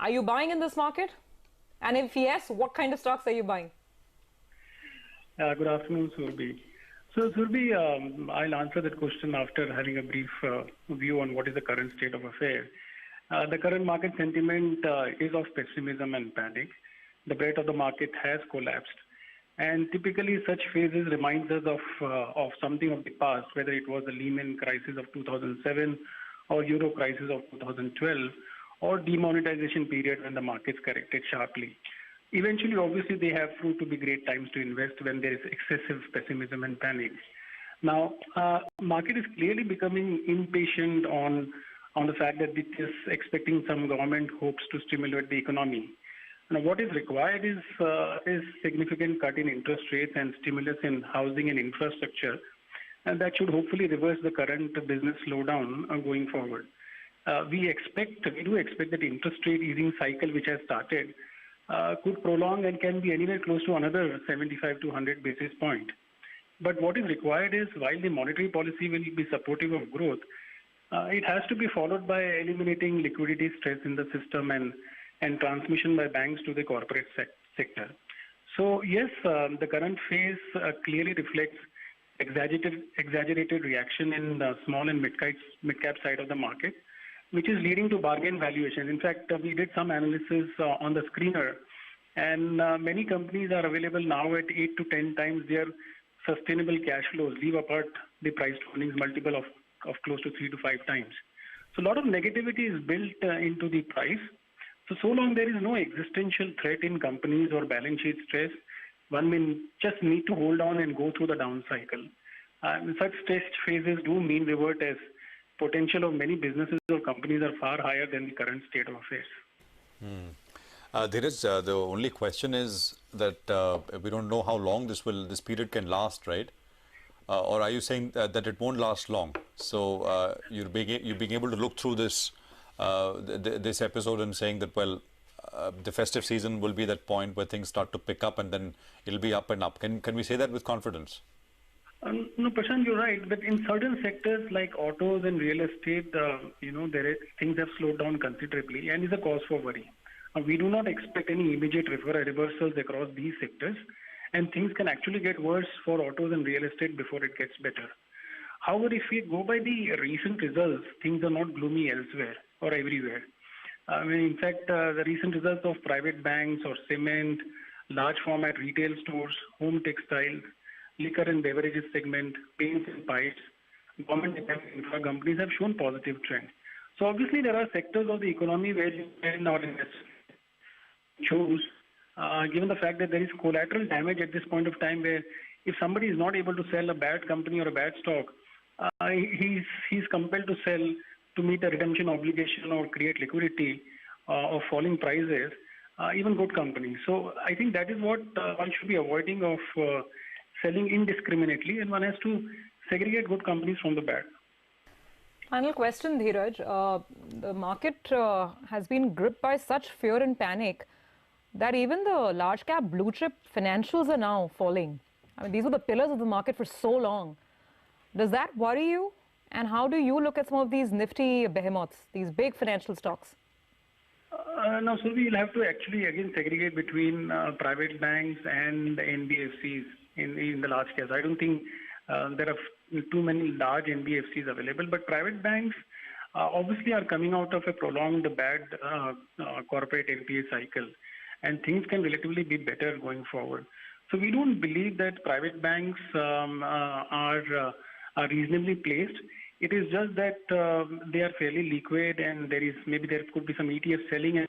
Are you buying in this market? And if yes, what kind of stocks are you buying? Good afternoon, Surbi. So, Surbi, I'll answer that question after having a brief view on what is the current state of affairs. The current market sentiment is of pessimism and panic. The breadth of the market has collapsed. And typically such phases reminds us of something of the past, whether it was the Lehman crisis of 2007 or Euro crisis of 2012 or demonetization period when the markets corrected sharply. Eventually, obviously, they have proved to be great times to invest when there is excessive pessimism and panic. Now, market is clearly becoming impatient on the fact that it is expecting some government hopes to stimulate the economy. Now, what is required is significant cut in interest rates and stimulus in housing and infrastructure, and that should hopefully reverse the current business slowdown going forward. We do expect that interest rate easing cycle, which has started, could prolong and can be anywhere close to another 75 to 100 basis point. But what is required is, while the monetary policy will be supportive of growth, it has to be followed by eliminating liquidity stress in the system and transmission by banks to the corporate sector. So yes, the current phase clearly reflects exaggerated reaction in the small and mid-cap side of the market, which is leading to bargain valuation. In fact, we did some analysis on the screener, and many companies are available now at 8 to 10 times their sustainable cash flows, leave apart the price to earnings multiple of close to 3 to 5 times. So a lot of negativity is built into the price. So long there is no existential threat in companies or balance sheet stress, one may just need to hold on and go through the down cycle. Such stress phases do mean revert, as potential of many businesses or companies are far higher than the current state of affairs. Dhiraj, the only question is that we don't know how long this period can last, right? Or are you saying that it won't last long? So you're being able to look through this episode and saying that, well, the festive season will be that point where things start to pick up and then it'll be up and up. Can we say that with confidence? No, Prashant, you're right. But in certain sectors like autos and real estate, things have slowed down considerably and is a cause for worry. We do not expect any immediate reversals across these sectors, and things can actually get worse for autos and real estate before it gets better. However, if we go by the recent results, things are not gloomy elsewhere or everywhere. In fact, the recent results of private banks or cement, large format retail stores, home textiles, liquor and beverages segment, paints and pipes, government infra companies have shown positive trends. So obviously there are sectors of the economy where you cannot invest. Choose, given the fact that there is collateral damage at this point of time, where if somebody is not able to sell a bad company or a bad stock, he's compelled to sell to meet a redemption obligation or create liquidity of falling prices, even good companies. So I think that is what one should be avoiding of selling indiscriminately, and one has to segregate good companies from the bad. Final question, Dhiraj. The market has been gripped by such fear and panic that even the large cap blue chip financials are now falling. I mean, these were the pillars of the market for so long. Does that worry you? And how do you look at some of these nifty behemoths, these big financial stocks? Now, so we'll have to actually again segregate between private banks and NBFCs in the large case. I don't think there are too many large NBFCs available, but private banks obviously are coming out of a prolonged bad corporate NPA cycle, and things can relatively be better going forward. So we don't believe that private banks are reasonably placed. It is just that they are fairly liquid, and there could be some ETF selling, and